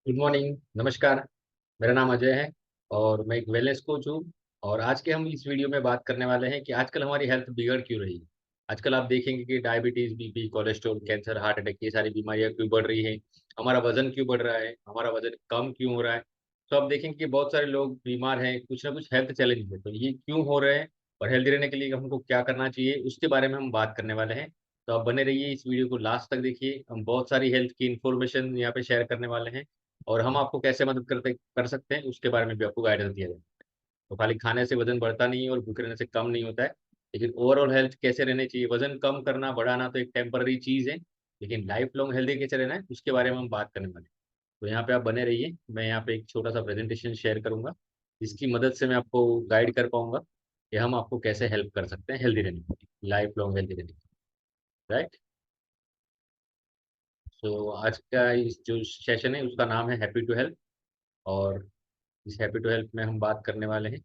Good morning, नमस्कार। मेरा नाम अजय है और मैं एक वेलनेस कोच हूँ। और आज के हम इस वीडियो में बात करने वाले हैं कि आजकल हमारी हेल्थ बिगड़ क्यों रही है। आजकल आप देखेंगे कि diabetes, BP, cholesterol, cancer, heart attack, ये सारी बीमारियां क्यों बढ़ रही हैं। हमारा वजन क्यों बढ़ रहा है, हमारा वजन कम क्यों हो रहा है। तो आप देखेंगे कि बहुत सारे लोग बीमार हैं, कुछ ना कुछ हेल्थ चैलेंज है, तो ये क्यों हो रहे हैं और हेल्दी रहने के लिए हमको क्या करना चाहिए, उसके बारे में हम बात करने वाले हैं। तो आप बने रहिए, इस वीडियो को लास्ट तक देखिए। हम बहुत सारी हेल्थ की इन्फॉर्मेशन यहाँ पे शेयर करने वाले हैं और हम आपको कैसे मदद कर सकते हैं उसके बारे में भी आपको गाइडेंस दिया जाए। तो खाली खाने से वजन बढ़ता नहीं है और भूखे रहने से कम नहीं होता है, लेकिन ओवरऑल हेल्थ कैसे रहनी चाहिए। वजन कम करना बढ़ाना तो एक टेम्पररी चीज है, लेकिन लाइफ लॉन्ग हेल्दी कैसे रहना है उसके बारे में हम बात करने वाले हैं। तो यहाँ पे आप बने रहिए, मैं यहाँ पे एक छोटा सा प्रेजेंटेशन शेयर करूंगा जिसकी मदद से मैं आपको गाइड कर पाऊंगा कि हम आपको कैसे हेल्प कर सकते हैं हेल्दी रहने के लिए, लाइफ लॉन्ग हेल्दी रहने के लिए। राइट। सो आज का इस जो सेशन है उसका नाम है हैप्पी टू हेल्प। और इस हैप्पी टू हेल्प में हम बात करने वाले हैं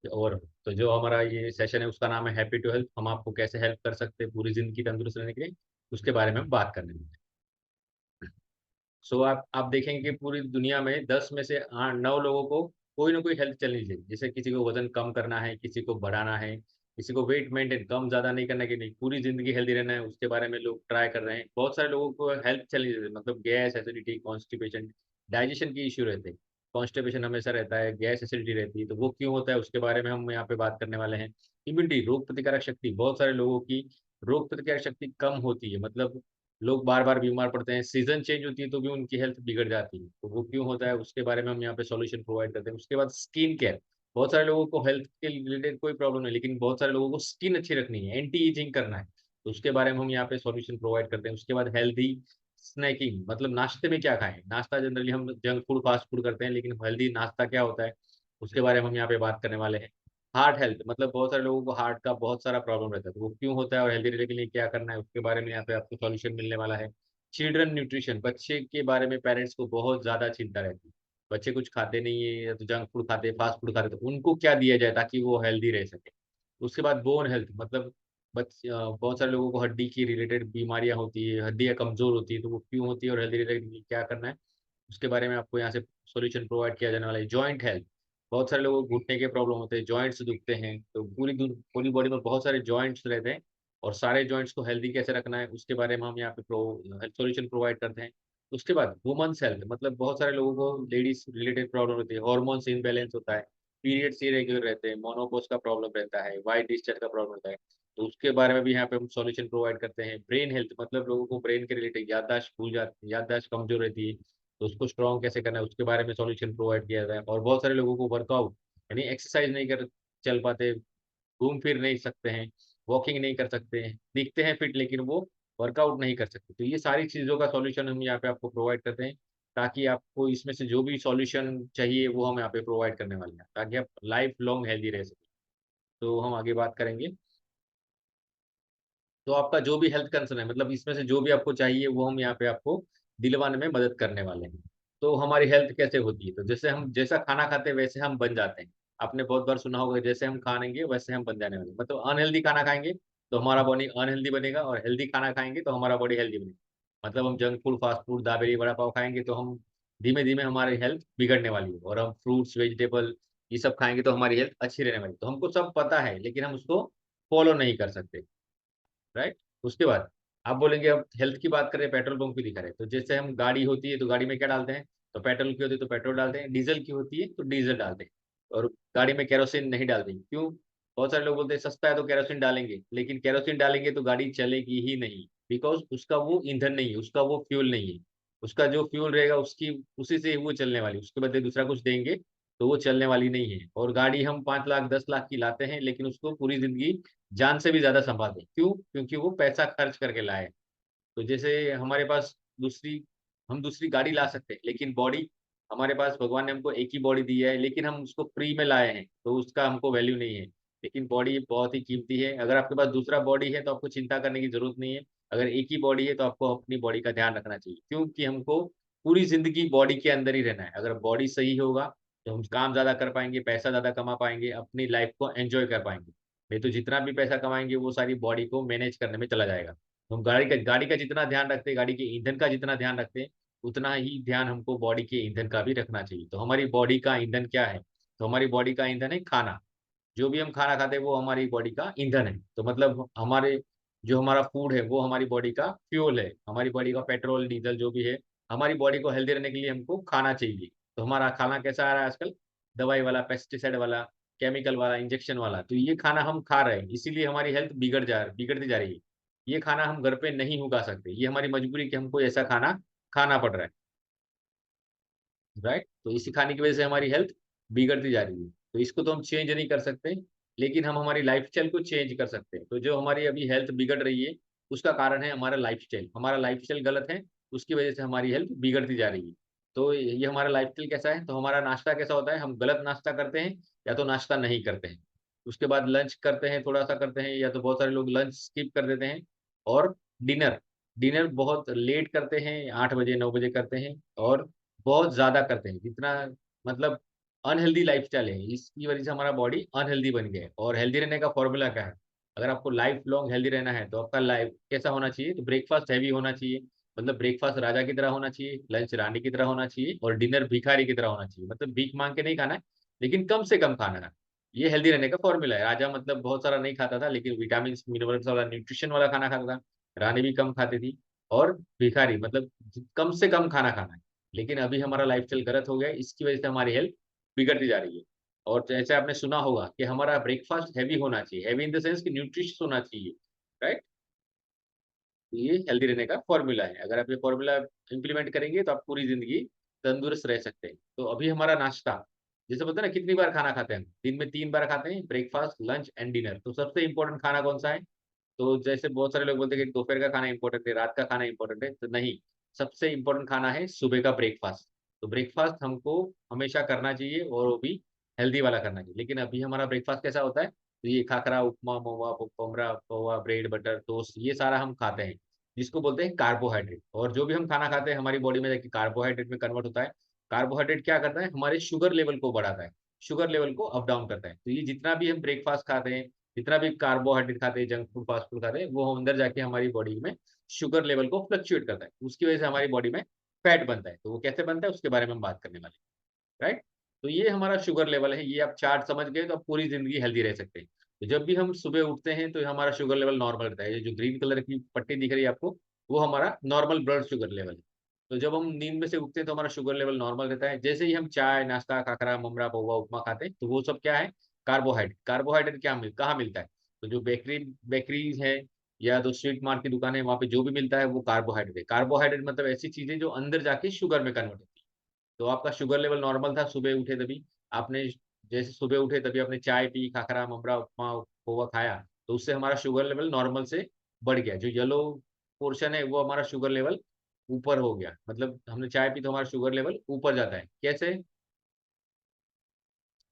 और तो जो हमारा ये सेशन है उसका नाम है हैप्पी टू हेल्प। हम आपको कैसे हेल्प कर सकते हैं पूरी जिंदगी तंदुरुस्त रहने के लिए, उसके बारे में हम बात करने वाले हैं। सो आप देखेंगे कि पूरी दुनिया में 10 में से 9 लोगों को कोई ना कोई हेल्थ चैलेंज है। जैसे किसी को वजन कम करना है, किसी को बढ़ाना है, किसी को वेट मेंटेन कम ज्यादा नहीं करना, कि नहीं पूरी जिंदगी हेल्दी रहना है, उसके बारे में लोग ट्राई कर रहे हैं। बहुत सारे लोगों को हेल्थ चैलेंज है, मतलब गैस, एसिडिटी, कॉन्स्टिपेशन, डाइजेशन की इश्यू रहते हैं। कॉन्स्टिपेशन हमेशा रहता है, गैस एसिडिटी रहती है, तो वो क्यों होता है उसके बारे में हम यहाँ पे बात करने वाले हैं। इम्यूनिटी, रोग प्रतिकारक शक्ति, बहुत सारे लोगों की रोग प्रतिकारक शक्ति कम होती है, मतलब लोग बार बार बीमार पड़ते हैं, सीजन चेंज होती है तो भी उनकी हेल्थ बिगड़ जाती है, तो वो क्यों होता है उसके बारे में हम यहाँ पे सॉल्यूशन प्रोवाइड करते हैं। उसके बाद स्किन केयर, बहुत सारे लोगों को हेल्थ के रिलेटेड कोई प्रॉब्लम नहीं, लेकिन बहुत सारे लोगों को स्किन अच्छी रखनी है, एंटी एजिंग करना है, तो उसके बारे में हम यहाँ पे सॉल्यूशन प्रोवाइड करते हैं। उसके बाद हेल्दी स्नैकिंग, मतलब नाश्ते में क्या खाएं। नाश्ता जनरली हम जंक फूड, फास्ट फूड करते हैं, लेकिन हेल्दी नाश्ता क्या होता है उसके बारे में हम यहाँ पे बात करने वाले हैं। हार्ट हेल्थ, मतलब बहुत सारे लोगों को हार्ट का बहुत सारा प्रॉब्लम रहता है, तो वो क्यों होता है और हेल्दी रहने के लिए क्या करना है उसके बारे में यहाँ पे आपको सॉल्यूशन मिलने वाला है। चिल्ड्रन न्यूट्रिशन, बच्चे के बारे में पेरेंट्स को बहुत ज्यादा चिंता रहती है। बच्चे कुछ खाते नहीं है या तो जंक फूड खाते, फास्ट फूड खाते, तो उनको क्या दिया जाए ताकि वो हेल्दी रह सके। उसके बाद बोन हेल्थ, मतलब बहुत सारे लोगों को हड्डी की रिलेटेड बीमारियां होती है, हड्डियां कमजोर होती है, तो वो क्यों होती है और हेल्दी रहने के लिए क्या करना है उसके बारे में आपको यहाँ से सॉल्यूशन प्रोवाइड किया जाने वाला है। जॉइंट हेल्थ, बहुत सारे लोगों को घुटने के प्रॉब्लम होते हैं, जॉइंट्स दुखते हैं, तो पूरी बॉडी में बहुत सारे जॉइंट्स रहते हैं, और सारे जॉइंट्स को हेल्दी कैसे रखना है उसके बारे में हम यहाँ पे सॉल्यूशन प्रोवाइड करते हैं। उसके बाद वुमेन्स हेल्थ, मतलब बहुत सारे लोगों को लेडीज रिलेटेड प्रॉब्लम होती है, हॉर्मोन्स इनबैलेंस होता है, पीरियड्स इरेगुलर रहते हैं, मोनोपोज का प्रॉब्लम रहता है, वाइट डिस्चार्ज का प्रॉब्लम रहता है, तो उसके बारे में भी यहाँ पे हम सॉल्यूशन प्रोवाइड करते हैं। ब्रेन हेल्थ, मतलब लोगों को ब्रेन के रिलेटेड याददाश्त भूल जाती, याददाश्त कमजोर रहती है, तो उसको स्ट्रॉन्ग कैसे करना है उसके बारे में सॉल्यूशन प्रोवाइड किया जाता है। और बहुत सारे लोगों को वर्कआउट यानी एक्सरसाइज नहीं कर चल पाते, घूम फिर नहीं सकते हैं, वॉकिंग नहीं कर सकते हैं, दिखते हैं फिट लेकिन वो वर्कआउट नहीं कर सकते, तो ये सारी चीज़ों का सॉल्यूशन हम यहाँ पे आपको प्रोवाइड करते हैं, ताकि आपको इसमें से जो भी सॉल्यूशन चाहिए वो हम यहाँ पे प्रोवाइड करने वाले हैं ताकि आप लाइफ लॉन्ग हेल्दी रह सकें। तो हम आगे बात करेंगे। तो आपका जो भी हेल्थ कंसर्न है, मतलब इसमें से जो भी आपको चाहिए वो हम यहाँ पे आपको दिलवाने में मदद करने वाले हैं। तो हमारी हेल्थ कैसे होती है, तो जैसे हम जैसा खाना खाते हैं वैसे हम बन जाते हैं। आपने बहुत बार सुना होगा, जैसे हम खाएंगे वैसे हम बन जाने वाले हैं। मतलब अनहेल्दी खाना खाएंगे तो हमारा बॉडी अनहेल्दी बनेगा, और हेल्दी खाना खाएंगे तो हमारा बॉडी हेल्दी बनेगा। मतलब हम junk food, fast food, dabeli, vada pav खाएंगे तो हम धीमे धीमे हमारी हेल्थ बिगड़ने वाली है, और हम फ्रूट्स, वेजिटेबल ये सब खाएंगे तो हमारी हेल्थ अच्छी रहने वाली है। तो हमको सब पता है लेकिन हम उसको फॉलो नहीं कर सकते। राइट। उसके बाद आप बोलेंगे अब हेल्थ की बात करें, पेट्रोल पंप की दिखा रहे हैं, तो जैसे हम गाड़ी होती है तो गाड़ी में क्या डालते हैं, तो पेट्रोल की होती है तो पेट्रोल डालते हैं, डीजल की होती है तो डीजल डालते हैं, और गाड़ी में केरोसिन नहीं डालते। क्यों? बहुत सारे लोग बोलते हैं सस्ता है तो केरोसिन डालेंगे, लेकिन केरोसिन डालेंगे तो गाड़ी चलेगी ही नहीं, बिकॉज उसका वो ईंधन नहीं है, उसका वो फ्यूल नहीं है। उसका जो फ्यूल रहेगा उसकी उसी से वो चलने वाली, उसके बदले दूसरा कुछ देंगे तो वो चलने वाली नहीं है। और गाड़ी हम 5 लाख 10 लाख की लाते हैं, लेकिन उसको पूरी जिंदगी जान से भी ज्यादा संभालते हैं। क्यों? क्योंकि वो पैसा खर्च करके लाए। तो जैसे हमारे पास दूसरी हम दूसरी गाड़ी ला सकते हैं, लेकिन बॉडी हमारे पास भगवान ने हमको एक ही बॉडी दी है, लेकिन हम उसको फ्री में लाए हैं तो उसका हमको वैल्यू नहीं है। लेकिन बॉडी बहुत ही कीमती है, अगर आपके पास दूसरा बॉडी है तो आपको चिंता करने की जरूरत नहीं है। अगर एक ही बॉडी है तो आपको अपनी बॉडी का ध्यान रखना चाहिए, क्योंकि हमको पूरी जिंदगी बॉडी के अंदर ही रहना है। अगर बॉडी सही होगा तो हम काम ज्यादा कर पाएंगे, पैसा ज्यादा कमा पाएंगे, अपनी लाइफ को एंजॉय कर पाएंगे। नहीं तो जितना भी पैसा कमाएंगे वो सारी बॉडी को मैनेज करने में चला जाएगा। तो हम गाड़ी का जितना ध्यान रखते हैं, गाड़ी के ईंधन का जितना ध्यान रखते हैं, उतना ही ध्यान हमको बॉडी के ईंधन का भी रखना चाहिए। तो हमारी बॉडी का ईंधन क्या है? तो हमारी बॉडी का ईंधन है खाना। जो भी हम खाना खाते हैं वो हमारी बॉडी का ईंधन है। तो मतलब हमारे जो हमारा फूड है वो हमारी बॉडी का फ्यूल है, हमारी बॉडी का पेट्रोल डीजल जो भी है। हमारी बॉडी को हेल्दी रहने के लिए हमको खाना चाहिए। तो हमारा खाना कैसा आ रहा है आजकल? दवाई वाला, पेस्टिसाइड वाला, केमिकल वाला, इंजेक्शन वाला। तो ये खाना हम खा रहे हैं, इसीलिए हमारी हेल्थ बिगड़ती जा रही है। ये खाना हम घर पे नहीं उगा सकते, ये हमारी मजबूरी कि हमको ऐसा खाना खाना पड़ रहा है। राइट? तो इसी खाने की वजह से हमारी हेल्थ बिगड़ती जा रही है। तो इसको तो हम चेंज नहीं कर सकते, लेकिन हम हमारी लाइफ़स्टाइल को चेंज कर सकते हैं। तो जो हमारी अभी हेल्थ बिगड़ रही है, उसका कारण है हमारा लाइफ़स्टाइल। हमारा लाइफ़स्टाइल गलत है, उसकी वजह से हमारी हेल्थ बिगड़ती जा रही है। तो ये हमारा लाइफ़स्टाइल कैसा है? तो हमारा नाश्ता कैसा होता है? हम गलत नाश्ता करते हैं या तो नाश्ता नहीं करते हैं। उसके बाद लंच करते हैं, थोड़ा-सा करते हैं, या तो बहुत सारे लोग लंच स्किप कर देते हैं। और डिनर, डिनर बहुत लेट करते हैं, 8 बजे, 9 बजे करते हैं और बहुत ज़्यादा करते हैं, जितना मतलब अनहेल्दी लाइफ़स्टाइल है, इसकी वज़ह से हमारा बॉडी अनहेल्दी बन गया है। और हेल्दी रहने का फ़ॉर्मूला क्या है? अगर आपको लाइफ़ लॉन्ग हेल्दी रहना है, तो आपका लाइफ़ कैसा होना चाहिए? तो ब्रेकफ़ास्ट हेवी होना चाहिए, मतलब ब्रेकफ़ास्ट राजा की तरह होना चाहिए, लंच रानी की तरह होना चाहिए और डिनर भिखारी की तरह होना चाहिए। मतलब भीख माँग के नहीं खाना है, लेकिन कम से कम खाना है। ये हेल्दी रहने का फ़ॉर्मूला है। राजा मतलब बहुत सारा नहीं खाता था, लेकिन विटामिन्स, मिनरल्स वाला, न्यूट्रिशन वाला खाना खाता था। रानी भी कम खाती थी और भिखारी मतलब कम से कम खाना खाना है। लेकिन अभी हमारा लाइफ़स्टाइल गलत हो गया है, इसकी वज़ह से हमारी हेल्थ बिगड़ती जा रही है। और जैसे आपने सुना होगा कि हमारा ब्रेकफ़ास्ट हेवी होना चाहिए, हेवी इन द सेंस कि न्यूट्रिशियस होना चाहिए, राइट? तो ये हेल्दी रहने का फ़ॉर्मूला है। अगर आप ये फ़ॉर्मूला इम्प्लीमेंट करेंगे तो आप पूरी ज़िंदगी तंदुरुस्त रह सकते हैं। तो अभी हमारा नाश्ता, जैसे बोलते हैं ना कितनी बार खाना खाते हैं हम? दिन में 3 बार खाते हैं, ब्रेकफ़ास्ट, लंच एंड डिनर। तो सबसे इम्पोर्टेंट खाना कौन-सा है? तो जैसे बहुत सारे लोग बोलते हैं कि दोपहर का खाना इम्पोर्टेंट है, रात का खाना इम्पोर्टेंट है, तो नहीं, सबसे इम्पोर्टेंट खाना है सुबह का ब्रेकफ़ास्ट। तो ब्रेकफ़ास्ट हमको हमेशा करना चाहिए और वो भी हेल्दी वाला करना चाहिए। लेकिन अभी हमारा ब्रेकफ़ास्ट कैसा होता है? तो ये खाखरा, उपमा, महुआ, poha, poha, bread, butter, toast ये सारा हम खाते हैं, जिसको बोलते हैं कार्बोहाइड्रेट। और जो भी हम खाना खाते हैं हमारी बॉडी में जाके कार्बोहाइड्रेट में कन्वर्ट होता है। कार्बोहाइड्रेट क्या करता है? हमारे शुगर लेवल को बढ़ाता है, शुगर लेवल को अप डाउन करता है। तो ये जितना भी हम ब्रेकफ़ास्ट खाते हैं, जितना भी कार्बोहाइड्रेट खाते हैं, जंक फूड, फास्ट फूड खाते हैं, वो अंदर जाके हमारी बॉडी में शुगर लेवल को फ्लक्चुएट करता है। उसकी वजह से हमारी बॉडी में फैट बनता है। तो वो कैसे बनता है उसके बारे में हम बात करने वाले हैं, राइट? तो ये हमारा शुगर लेवल है, ये आप चार्ट समझ गए तो आप पूरी ज़िंदगी हेल्दी रह सकते हैं। तो जब भी हम सुबह उठते हैं तो हमारा शुगर लेवल नॉर्मल रहता है। ये जो ग्रीन कलर की पट्टी दिख रही है आपको, वो हमारा नॉर्मल ब्लड शुगर लेवल है। तो जब हम नींद में से उठते हैं तो हमारा शुगर लेवल नॉर्मल रहता है। जैसे ही हम चाय, नाश्ता, खाखरा, ममरा, पोहा, उपमा खाते हैं, तो वो सब क्या है? कार्बोहाइड्रेट। कार्बोहाइड्रेट कहाँ मिलता है? तो जो बेकरीज़ है या तो स्ट्रीट मार्ट की दुकान है, वहाँ पे जो भी मिलता है वो कार्बोहाइड्रेट है। कार्बोहाइड्रेट मतलब ऐसी चीज़ें जो अंदर जाके शुगर में कन्वर्ट होती है। तो आपका शुगर लेवल नॉर्मल था, सुबह उठे तभी, आपने जैसे सुबह उठे तभी आपने चाय पी, खाखरा, ममरा, उपमा, पोहा खाया, तो उससे हमारा शुगर लेवल नॉर्मल से बढ़ गया। जो येलो पोर्शन है वो हमारा शुगर लेवल ऊपर हो गया। मतलब हमने चाय पी तो हमारा शुगर लेवल ऊपर जाता है। कैसे?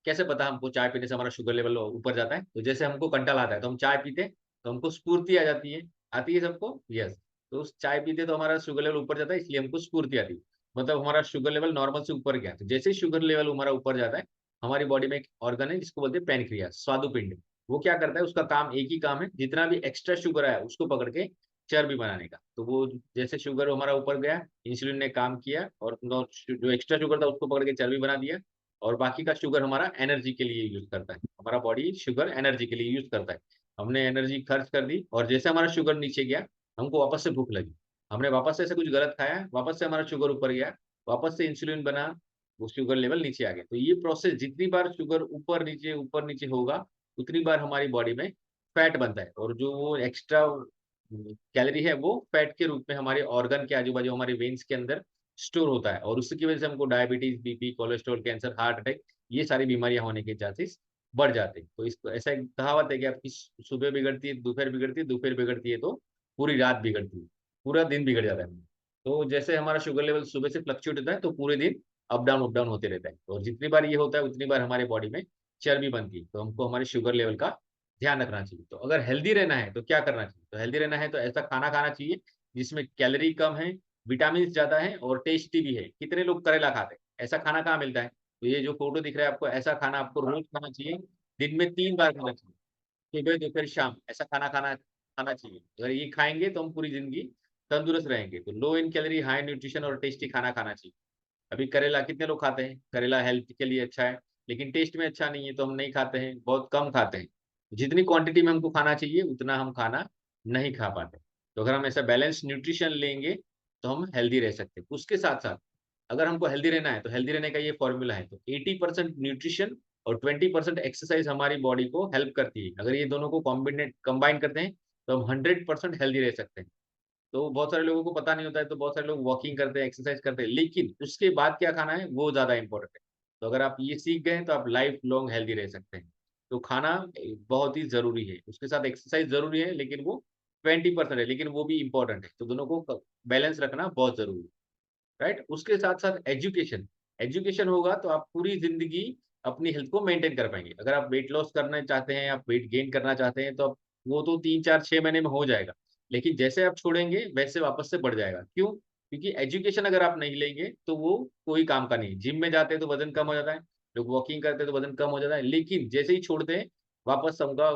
कैसे पता हमको चाय पीने से हमारा शुगर लेवल ऊपर जाता है? तो जैसे हमको कंटाल आता है, तो हम चाय पीते हैं, तो हमको स्फूर्ति आ जाती है। आती है सबको? यस। तो उस चाय पीते तो हमारा शुगर लेवल ऊपर जाता है, इसलिए हमको स्फूर्ति आती है। मतलब हमारा शुगर लेवल नॉर्मल से ऊपर गया। तो जैसे ही शुगर लेवल हमारा ऊपर जाता है, हमारी बॉडी में एक ऑर्गन है जिसको बोलते हैं पैनक्रियाज़, स्वादुपिंड। वो क्या करता है? उसका काम एक ही काम है, जितना भी एक्स्ट्रा शुगर आया उसको पकड़ के चर्बी बनाने का। तो वो जैसे शुगर हमारा ऊपर गया, इंसुलिन ने काम किया और जो एक्स्ट्रा शुगर था उसको पकड़ के चर्बी बना दिया। और बाकी का शुगर हमारा एनर्जी के लिए यूज़ करता है। हमारा बॉडी शुगर एनर्जी के लिए यूज़ करता है। हमने एनर्जी खर्च कर दी और जैसे हमारा शुगर नीचे गया, हमको वापस से भूख लगी। हमने वापस से ऐसे कुछ गलत खाया, वापस से हमारा शुगर ऊपर गया, वापस से इंसुलिन बना, वो शुगर लेवल नीचे आ गया। तो ये प्रोसेस जितनी बार शुगर ऊपर नीचे होगा, उतनी बार हमारी बॉडी में फैट बनता है और जो वो एक्स्ट्रा कैलोरी है वो फैट के रूप में हमारे ऑर्गन के आजू-बाजू हमारे वेन्स के अंदर स्टोर होता है और उसकी वजह से हमको diabetes, BP, cholesterol, cancer, heart attack ये सारी बीमारियाँ होने के चांसेस बढ़ जाते हैं। तो इसको ऐसा एक कहावत है कि आपकी सुबह बिगड़ती है, दोपहर बिगड़ती है तो पूरी रात बिगड़ती है, पूरा दिन बिगड़ जाता है। तो जैसे हमारा शुगर लेवल सुबह से फ्लक्चुएट होता है तो पूरे दिन अप डाउन होते रहता है। और जितनी बार ये होता है उतनी बार हमारे बॉडी में चर्बी बनती है। तो हमको हमारे शुगर लेवल का ध्यान रखना चाहिए। तो अगर हेल्दी रहना है तो क्या करना चाहिए? तो हेल्दी रहना है तो ऐसा खाना खाना चाहिए जिसमें कैलोरी कम है, विटामिन्स ज़्यादा है और टेस्टी भी है। कितने लोग करेला खाते हैं? ऐसा खाना कहाँ मिलता है? तो ये जो फ़ोटो दिख रहा है आपको, ऐसा खाना आपको रोज़ खाना चाहिए, दिन में 3 बार खाना चाहिए। सुबह, दोपहर, शाम ऐसा खाना खाना खाना चाहिए। अगर ये खाएँगे तो हम पूरी ज़िंदगी तंदुरुस्त रहेंगे। तो लो इन कैलोरी, हाई न्यूट्रिशन और टेस्टी खाना खाना चाहिए। अभी करेला कितने लोग खाते हैं? करेला हेल्थ के लिए अच्छा है, लेकिन टेस्ट में अच्छा नहीं है, तो हम नहीं खाते हैं, बहुत कम खाते हैं। जितनी क्वांटिटी में हमको खाना चाहिए उतना हम खाना नहीं खा पाते। तो अगर हम ऐसा बैलेंस न्यूट्रिशन लेंगे तो हम हेल्दी रह सकते हैं। उसके साथ साथ अगर हमको हेल्दी रहना है तो हेल्दी रहने का ये फॉर्मूला है, तो 80% न्यूट्रिशन और 20% एक्सरसाइज हमारी बॉडी को हेल्प करती है। अगर ये दोनों को कॉम्बिनेट कंबाइन करते हैं तो हम 100% हेल्दी रह सकते हैं। तो बहुत सारे लोगों को पता नहीं होता है, तो बहुत सारे लोग वॉकिंग करते हैं, एक्सरसाइज करते हैं, लेकिन उसके बाद क्या खाना है वो ज़्यादा इम्पोर्टेंट है। तो अगर आप ये सीख गए तो आप लाइफ लॉन्ग हेल्दी रह सकते हैं। तो खाना बहुत ही ज़रूरी है, उसके साथ एक्सरसाइज ज़रूरी है, लेकिन वो 20% है, लेकिन वो भी इम्पोर्टेंट है। तो दोनों को बैलेंस रखना बहुत ज़रूरी है, राइट? उसके साथ-साथ एजुकेशन, एजुकेशन होगा तो आप पूरी ज़िंदगी अपनी हेल्थ को मेंटेन कर पाएँगे। अगर आप वेट लॉस करना चाहते हैं, आप वेट गेन करना चाहते हैं, तो आप वो तो 3, 4, 6 महीने में हो जाएगा। लेकिन जैसे आप छोड़ेंगे, वैसे वापस से बढ़ जाएगा। क्यों? क्योंकि एजुकेशन अगर आप नहीं लेंगे, तो वो कोई काम का नहीं है। जिम में जाते हैं तो वज़न कम हो जाता है, लोग वॉकिंग करते हैं तो वज़न कम हो जाता है, लेकिन जैसे ही छोड़ते हैं, वापस उनका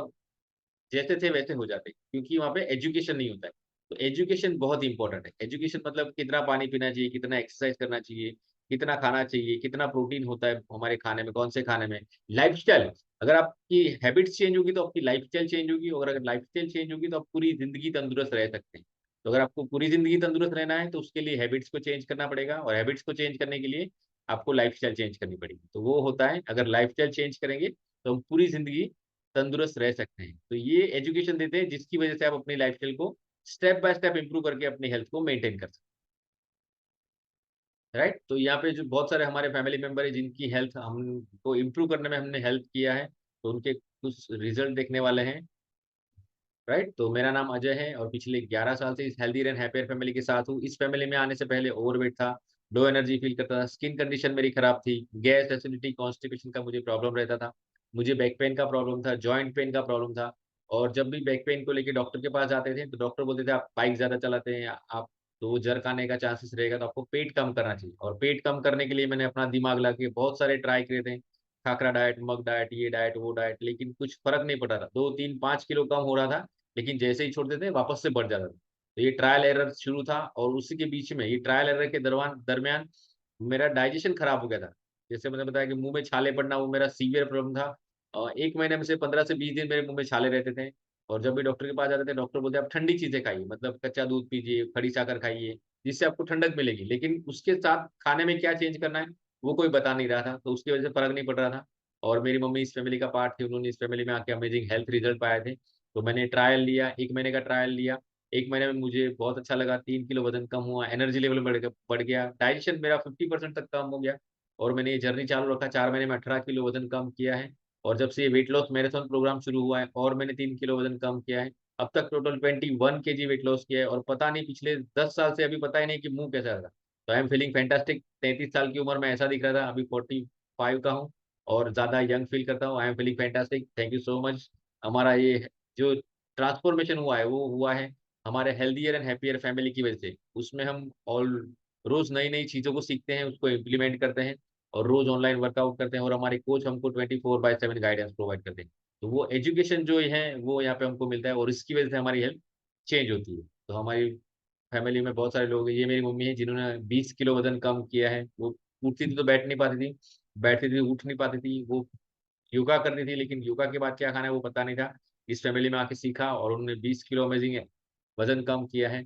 जैसे थे वैसे हो जाते हैं, क्योंकि वहाँ पे एजुकेशन नहीं होता है। तो एजुकेशन बहुत इंपॉर्टेंट है। एजुकेशन मतलब कितना पानी पीना चाहिए, कितना एक्सरसाइज करना चाहिए, कितना खाना चाहिए, कितना प्रोटीन होता है हमारे खाने में, कौन से खाने में। लाइफ़स्टाइल, अगर आपकी हैबिट्स चेंज होगी तो आपकी लाइफ़स्टाइल चेंज होगी, और अगर लाइफ़स्टाइल चेंज होगी तो आप पूरी ज़िंदगी तंदुरुस्त रह सकते हैं। तो अगर आपको पूरी ज़िंदगी तंदुरुस्त रहना है तो उसके लिए हैबिट्स को चेंज करना पड़ेगा, और हैबिट्स को चेंज करने के लिए आपको लाइफ़स्टाइल चेंज करनी पड़ेगी। तो वो होता है, अगर लाइफ़स्टाइल चेंज करेंगे तो हम पूरी ज़िंदगी तंदुरुस्त रह सकते हैं। तो ये एजुकेशन देते हैं जिसकी वजह से आप अपनी लाइफ़स्टाइल को स्टेप बाय स्टेप इम्प्रूव करके अपनी हेल्थ को मेंटेन कर सकते हैं, राइट? तो यहाँ पे जो बहुत सारे हमारे फैमिली मेंबर हैं जिनकी हेल्थ हमको इम्प्रूव करने में हमने हेल्प किया है, तो उनके कुछ रिजल्ट देखने वाले हैं, राइट? तो मेरा नाम अजय है और पिछले 11 साल से इस हेल्दी एंड हैप्पियर फैमिली के साथ हूँ। इस फैमिली में आने से पहले ओवरवेट था, लो एनर्जी फील करता था, स्किन कंडीशन मेरी खराब थी, गैस, एसिडिटी, कॉन्स्टिपेशन का मुझे प्रॉब्लम रहता था। मुझे बैक पेन का प्रॉब्लम था, जॉइंट पेन का प्रॉब्लम था, और जब भी बैक पेन को लेके डॉक्टर के पास जाते थे, तो डॉक्टर बोलते थे आप बाइक ज़्यादा चलाते हैं, आप तो वो जर्क आने का चांसेस रहेगा, तो आपको पेट कम करना चाहिए। और पेट कम करने के लिए मैंने अपना दिमाग लगा के बहुत सारे ट्राई किए थे, खाखरा डाइट, मग डाइट, ये डाइट, वो डाइट, लेकिन कुछ फ़र्क नहीं पड़ रहा था। 2, 3, 5 किलो कम हो रहा था, लेकिन जैसे ही छोड़ते थे वापस से बढ़ जाता था। तो ये ट्रायल एरर शुरू था, और उसी के बीच में ये ट्रायल एरर के दरवान दरमियान मेरा डाइजेशन खराब हो गया था। जैसे मैंने बताया कि मुँह में छाले पड़ना वो मेरा सीवियर प्रॉब्लम था। 1 महीने में से 15 से 20 दिन मेरे मुँह में छाले रहते थे, और जब भी डॉक्टर के पास जाते थे, डॉक्टर बोलते हैं आप ठंडी चीज़ें खाइए, मतलब कच्चा दूध पीजिए, खड़ी साकर खाइए, जिससे आपको ठंडक मिलेगी। लेकिन उसके साथ खाने में क्या चेंज करना है, वो कोई बता नहीं रहा था, तो उसकी वजह से फ़र्क नहीं पड़ रहा था। और मेरी मम्मी इस फैमिली का पार्ट थी, उन्होंने इस फैमिली में आके अमेजिंग हेल्थ रिज़ल्ट पाए थे। तो मैंने ट्रायल लिया, 1 महीने का ट्रायल लिया। 1 महीने में मुझे बहुत अच्छा लगा, 3 किलो वज़न कम हुआ, एनर्जी लेवल बढ़ गया, डाइजेशन मेरा 50% तक कम हो गया, और मैंने ये जर्नी चालू रखा, 4 महीने में 18 किलो वज़न कम किया है। और जब से ये वेट लॉस मैराथन प्रोग्राम शुरू हुआ है, और मैंने 3 किलो वज़न कम किया है। अब तक टोटल 21 केजी वेट लॉस किया है, और पता नहीं पिछले 10 साल से अभी पता ही नहीं कि मुँह कैसा था। तो आई एम फीलिंग फैंटास्टिक। 33 साल की उम्र में ऐसा दिख रहा था, अभी 45 का हूँ, और ज़्यादा यंग फील करता हूँ। I am feeling fantastic. Thank you so much. हमारा ये जो ट्रांसफॉर्मेशन हुआ है, वो हुआ है हमारे हेल्थियर एंड हैप्पियर फैमिली की वजह से। उसमें हम ऑल रोज़ नई-नई चीज़ों को सीखते हैं, उसको इम्प्लीमेंट करते हैं, और रोज़ ऑनलाइन वर्कआउट करते हैं, और हमारे कोच हमको 24/7 गाइडेंस प्रोवाइड करते हैं। तो वो एजुकेशन जो है, वो यहाँ पे हमको मिलता है, और इसकी वजह से हमारी हेल्थ चेंज होती है। तो हमारी फैमिली में बहुत सारे लोग हैं, ये मेरी मम्मी है जिन्होंने 20 किलो वज़न कम किया है। वो उठती थी तो बैठ नहीं पाती थी, बैठती थी उठ नहीं पाती थी। वो योगा करती थी, लेकिन योगा के बाद क्या खाना है वो पता नहीं था। इस फैमिली में आके सीखा, और उन्होंने 20 किलो अमेजिंग वज़न कम किया है।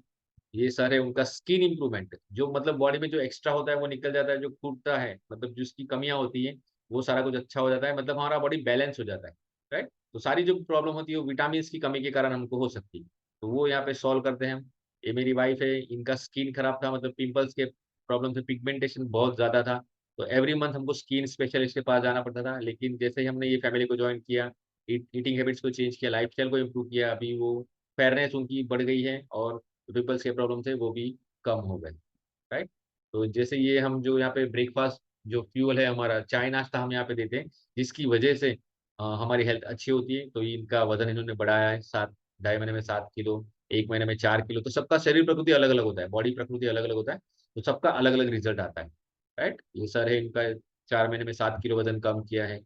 ये सारे उनका स्किन इम्प्रूवमेंट, जो मतलब बॉडी में जो एक्स्ट्रा होता है वो निकल जाता है, जो टूटता है मतलब जिसकी कमियाँ होती हैं, वो सारा कुछ अच्छा हो जाता है, मतलब हमारा बॉडी बैलेंस हो जाता है, राइट? तो सारी जो प्रॉब्लम होती है वो विटामिन्स की कमी के कारण हमको हो सकती है। तो वो यहाँ पे सॉल्व करते हैं हम। ये मेरी वाइफ़ है, इनका स्किन खराब था, मतलब पिंपल्स के प्रॉब्लम थे, पिगमेंटेशन बहुत ज़्यादा था। तो एवरी मंथ हमको स्किन स्पेशलिस्ट के पास जाना पड़ता था। लेकिन जैसे ही हमने ये फैमिली को जॉइन किया, ईटिंग हैबिट्स को चेंज किया, लाइफ़स्टाइल को इम्प्रूव किया, अभी वो फेयरनेस उनकी बढ़ गई है, और पिंपल्स के प्रॉब्लम थे वो भी कम हो गए, राइट? तो जैसे ये हम जो यहाँ पे ब्रेकफ़ास्ट जो फ्यूल है हमारा, चाय नाश्ता हम यहाँ पे देते हैं, जिसकी वजह से हमारी हेल्थ अच्छी होती है। तो इनका वज़न इन्होंने बढ़ाया है, 7 ढाई महीने में 7 किलो, 1 महीने में 4 किलो। तो सबका शरीर प्रकृति अलग-अलग होता है, बॉडी प्रकृति अलग-अलग होता है, तो सबका अलग-अलग रिज़ल्ट आता है, राइट? ये सर है, इनका 4 महीने में 7 किलो वज़न कम किया है।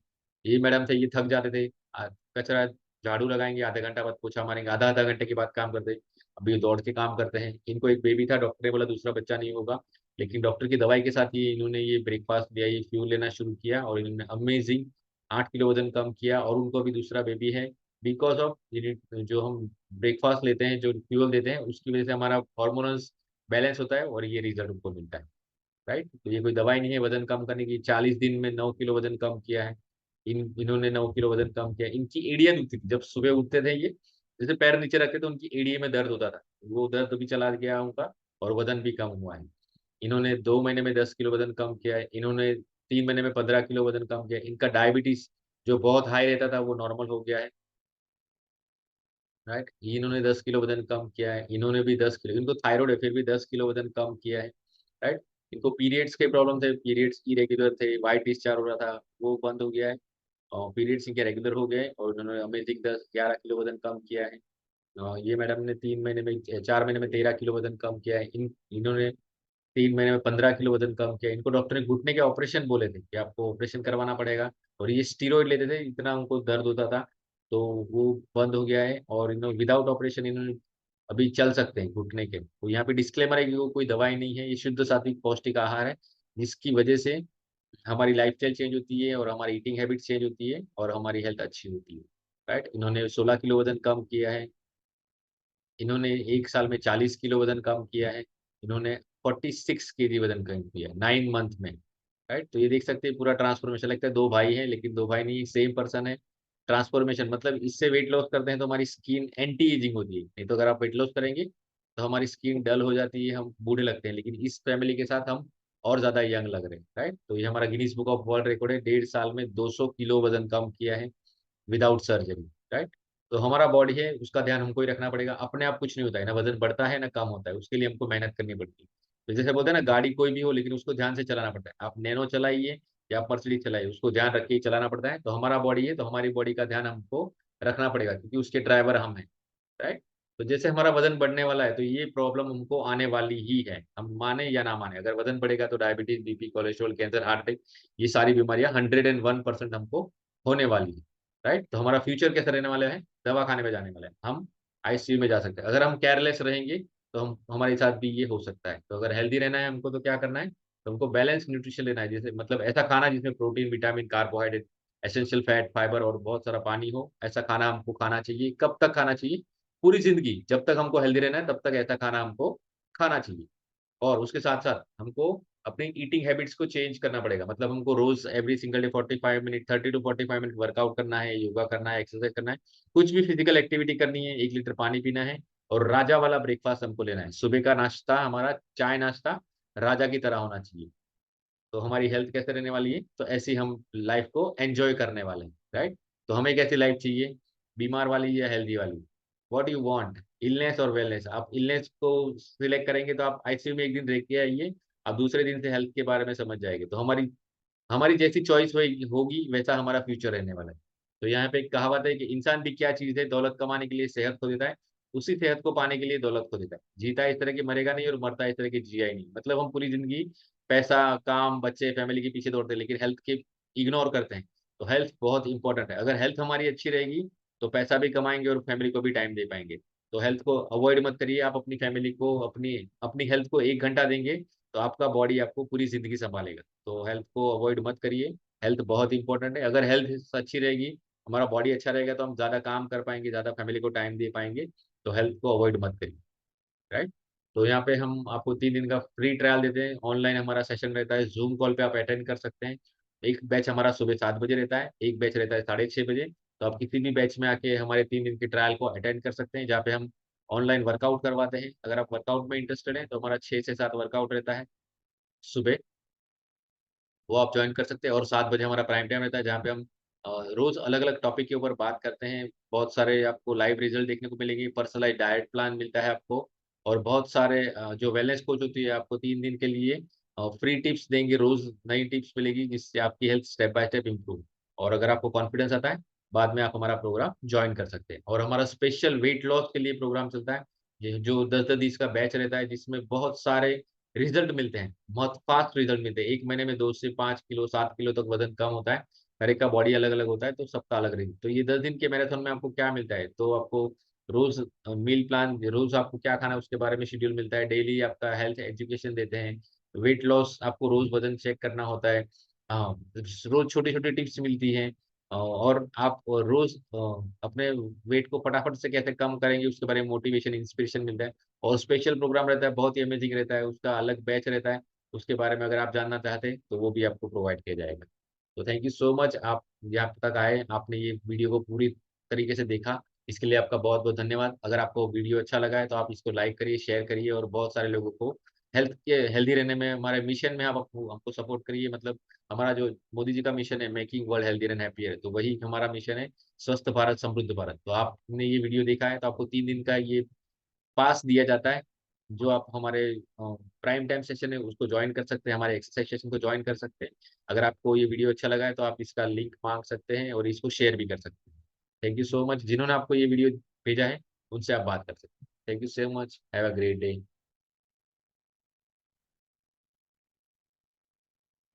ये मैडम थे, ये थक जाते थे, कचरा झाड़ू लगाएँगे, आधे घंटा बाद पोछा मारेंगे, आधा-आधा घंटे के बाद काम करते। अभी ये दौड़ के काम करते हैं। इनको एक बेबी था, डॉक्टर ने बोला दूसरा बच्चा नहीं होगा, लेकिन डॉक्टर की दवाई के साथ ये इन्होंने ये ब्रेकफास्ट लिया, ये फ्यूल लेना शुरू किया और इन्होंने अमेजिंग 8 किलो वजन कम किया और उनको अभी दूसरा बेबी है। बिकॉज ऑफ जो हम ब्रेकफास्ट लेते हैं, जो फ्यूल देते हैं, उसकी वजह से हमारा हार्मोनल्स बैलेंस होता है और ये रिजल्ट उनको मिलता है। राइट, तो ये कोई दवाई नहीं है वजन कम करने की। 40 दिन में 9 किलो वजन कम किया है। इन्होंने 9 किलो वजन कम किया। इनकी एड़ियाँ दुखती थी जब सुबह उठते थे, ये जैसे पैर नीचे रखते तो उनकी एड़िए में दर्द होता था, वो दर्द भी चला गया उनका और वजन भी कम हुआ है। इन्होंने 2 महीने में 10 किलो वजन कम किया है। इन्होंने 3 महीने में 15 किलो वजन कम किया है। इनका डायबिटीज जो बहुत हाई रहता था वो नॉर्मल हो गया है। राइट, इन्होंने 10 किलो वजन कम किया है। इन्होंने भी 10 किलो, इनको थायराइड है फिर भी 10 किलो वजन कम किया है। राइट, इनको पीरियड्स के प्रॉब्लम थे, पीरियड्स इरेगुलर थे, वाइट डिस्चार्ज हो रहा था, वो बंद हो गया है और पीरियड्स इनके रेगुलर हो गए और उन्होंने अमेजिंग 10-11 किलो वजन कम किया है। ये मैडम ने 3 महीने में 4 महीने में 13 किलो वजन कम किया है। इन्होंने 3 महीने में 15 किलो वजन कम किया। इनको डॉक्टर ने घुटने के ऑपरेशन बोले थे कि आपको ऑपरेशन करवाना पड़ेगा और ये स्टीरॉइड लेते थे, इतना उनको दर्द होता था, तो वो बंद हो गया है और इन्होंने विदाउट ऑपरेशन इन्होंने अभी चल सकते हैं घुटने के। तो यहाँ पे डिस्क्लेमर है कि वो कोई दवाई नहीं है, ये शुद्ध सात्विक पौष्टिक आहार है, जिसकी वजह से हमारी लाइफस्टाइल चेंज होती है और हमारी ईटिंग हैबिट चेंज होती है और हमारी हेल्थ अच्छी होती है। राइट, इन्होंने 16 किलो वजन कम किया है। इन्होंने 1 साल में 40 किलो वज़न कम किया है। इन्होंने 46 केजी वज़न कम किया है 9 मंथ में, राइट? तो ये देख सकते हैं पूरा ट्रांसफॉर्मेशन। लगता है 2 भाई हैं, लेकिन 2 भाई नहीं, सेम पर्सन है। ट्रांसफॉर्मेशन मतलब इससे वेट लॉस करते हैं तो हमारी स्किन एंटी एजिंग होती है। नहीं तो अगर आप वेट लॉस करेंगे, तो हमारी स्किन डल हो जाती है, हम बूढ़े लगते हैं। लेकिन इस फैमिली के साथ हम और ज़्यादा यंग लग रहे हैं, राइट? तो ये हमारा Guinness book of world record है, 1.5 साल में 200 किलो वज़न कम किया है। Without surgery, right? तो हमारा बॉडी है, उसका ध्यान हमको ही रखना पड़ेगा। अपने आप कुछ नहीं होता है, ना वज़न बढ़ता है, ना कम होता है, उसके लिए हमको मेहनत करनी पड़ती है। तो जैसे बोलते हैं ना, गाड़ी कोई भी हो लेकिन उसको ध्यान से चलाना पड़ता है। आप नैनो चलाइए या आप मर्सिडीज़ चलाइए, उसको ध्यान रख के ही चलाना पड़ता है। तो हमारा बॉडी है, तो हमारी बॉडी का ध्यान हमको रखना पड़ेगा क्योंकि उसके ड्राइवर हम हैं, राइट? तो जैसे हमारा वज़न बढ़ने वाला है, तो ये प्रॉब्लम हमको आने वाली ही है, हम माने या ना माने। अगर वज़न बढ़ेगा तो diabetes, BP, cholesterol, cancer, heart attack, ये सारी बीमारियाँ 101% हमको होने वाली है। राइट? तो हमारा फ्यूचर कैसा रहने वाला है? दवाखाने में जाने वाला है। हम आईसीयू में जा सकते हैं। अगर हम केयरलेस रहेंगे, तो हम हमारे साथ भी ये हो सकता है। तो अगर हेल्दी रहना है हमको, तो क्या करना है? तो हमको बैलेंस न्यूट्रिशन लेना है। जैसे मतलब ऐसा खाना जिसमें protein, vitamin, carbohydrate, essential fat, fibre और बहुत सारा पानी हो, ऐसा खाना हमको खाना चाहिए। कब तक खाना चाहिए? पूरी ज़िंदगी। जब तक हमको हेल्दी रहना है, तब तक ऐसा खाना हमको खाना चाहिए। और उसके साथ-साथ हमको अपनी ईटिंग हैबिट्स को चेंज करना पड़ेगा। मतलब हमको रोज़ every single day 45 minute, 30 to 45 minute workout करना है, योगा करना है, एक्सरसाइज करना है। कुछ भी फिजिकल एक्टिविटी करनी है, 1 लीटर पानी पीना है और राजा वाला ब्रेकफास्ट हमको लेना है। सुबह का नाश्ता हमारा चाय नाश्ता राजा की तरह होना चाहिए। तो हमारी हेल्थ कैसे रहने वाली है? तो ऐसे ही हम लाइफ को एन्जॉय करने वाले हैं, राइट? तो हमें कैसी लाइफ चाहिए? बीमार वाली या हेल्दी वाली? What you want? इलनेस और वेलनेस? आप इलनेस को सिलेक्ट करेंगे तो आप आईसीयू में 1 दिन रह के आइए, आप दूसरे दिन से हेल्थ के बारे में समझ जाएँगे। तो हमारी हमारी जैसी चॉइस होगी वैसा हमारा फ्यूचर रहने वाला है। तो यहाँ पे एक कहावत है कि इंसान भी क्या चीज़ है, दौलत कमाने के लिए सेहत खो देता है, उसी सेहत को पाने के लिए दौलत खो देता है। जीता इस तरह की मरेगा नहीं और मरता इस तरह की जिया ही नहीं। मतलब हम पूरी ज़िंदगी पैसा, काम, बच्चे, फैमिली के पीछे दौड़ते हैं लेकिन हेल्थ के इग्नोर करते हैं। तो हेल्थ बहुत इंपॉर्टेंट है। अगर हेल्थ हमारी अच्छी रहेगी, तो पैसा भी कमाएँगे और फैमिली को भी टाइम दे पाएँगे। तो हेल्थ को अवॉइड मत करिए। आप अपनी फैमिली को अपनी अपनी हेल्थ को 1 घंटा देंगे, तो आपका बॉडी आपको पूरी ज़िंदगी सँभालेगा। तो हेल्थ को अवॉइड मत करिए, हेल्थ बहुत इंपॉर्टेंट है। अगर हेल्थ अच्छी रहेगी, हमारा बॉडी अच्छा रहेगा तो हम ज़्यादा काम कर पाएँगे, ज़्यादा फैमिली को टाइम दे पाएँगे, तो हेल्थ को अवॉइड मत करिए, राइट? तो यहाँ पे हम आपको 3 दिन का फ्री ट्रायल देते हैं, ऑनलाइन हमारा सेशन रहता है, ज़ूम कॉल पे आप अटेंड कर सकते हैं। एक बैच हमारा सुबह 7 बजे रहता है, एक बैच रहता है 6:30 बजे, तो आप किसी भी बैच में आके हमारे 3 दिन के ट्रायल को अटेंड कर सकते हैं, जहाँ पे हम ऑनलाइन वर्कआउट करवाते हैं। अगर आप वर्कआउट में इंटरेस्टेड हैं, तो हमारा 6 से 7 वर्कआउट रहता है सुबह। वो आप जॉइन कर सकते हैं और 7 बजे हमारा प्राइम टाइम रहता है जहाँ पे हम रोज़ अलग-अलग टॉपिक के ऊपर बात करते हैं। बहुत सारे आपको लाइव रिज़ल्ट देखने को मिलेंगे, पर्सनलाइज़्ड डाइट प्लान मिलता है आपको और बहुत सारे जो वेलनेस कोच होती है आपको 3 दिन के लिए फ्री टिप्स देंगे, रोज़ नई टिप्स मिलेगी जिससे आपकी health step by step improve. और अगर आपको कॉन्फिडेंस आता है, बाद में आप हमारा प्रोग्राम जॉइन कर सकते हैं। और हमारा स्पेशल वेट लॉस के लिए प्रोग्राम चलता है, ये जो 10-10 दिन का बैच रहता है जिसमें बहुत सारे रिज़ल्ट मिलते हैं, बहुत फ़ास्ट रिज़ल्ट मिलते हैं। 1 महीने में 2 से 5 किलो, 7 किलो तक वज़न कम होता है। हर एक का बॉडी अलग-अलग होता है, तो सबका अलग रहेगी। तो ये 10 दिन के मैराथन में आपको क्या मिलता है? तो आपको रोज मील प्लान, रोज आपको क्या खाना है उसके बारे में शेड्यूल मिलता है। डेली आपका हेल्थ एजुकेशन देते हैं। वेट लॉस आपको रोज वजन चेक करना होता है। हाँ, रोज छोटी छोटी टिप्स मिलती हैं। और आप रोज अपने वेट को फटाफट से कैसे कम करेंगे उसके बारे में मोटिवेशन इंस्पिरेशन मिलता है। और स्पेशल प्रोग्राम रहता है, बहुत ही अमेजिंग रहता है, उसका अलग बैच रहता है। उसके बारे में अगर आप जानना चाहते हैं तो वो भी आपको प्रोवाइड किया जाएगा। तो थैंक यू सो मच, आप यहाँ तक आए, आपने ये वीडियो को पूरी तरीके से देखा, इसके लिए आपका बहुत बहुत धन्यवाद। अगर आपको वीडियो अच्छा लगा है तो आप इसको लाइक करिए, शेयर करिए और बहुत सारे लोगों को हेल्दी रहने में, हमारे मिशन में आप हमको सपोर्ट करिए। मतलब हमारा जो मोदी जी का मिशन है, making world healthier and happier, तो वही हमारा मिशन है, स्वस्थ भारत समृद्ध भारत। तो आपने ये वीडियो देखा है तो आपको 3 दिन का ये पास दिया जाता है, जो आप हमारे प्राइम टाइम सेशन है उसको ज्वाइन कर सकते हैं, हमारे एक्सरसाइज सेशन को ज्वाइन कर सकते हैं। अगर आपको ये वीडियो अच्छा लगा है तो आप इसका लिंक मांग सकते हैं और इसको शेयर भी कर सकते हैं। थैंक यू सो मच, जिन्होंने आपको ये वीडियो भेजा है उनसे आप बात कर सकते हैं। Thank you so much, have a great day.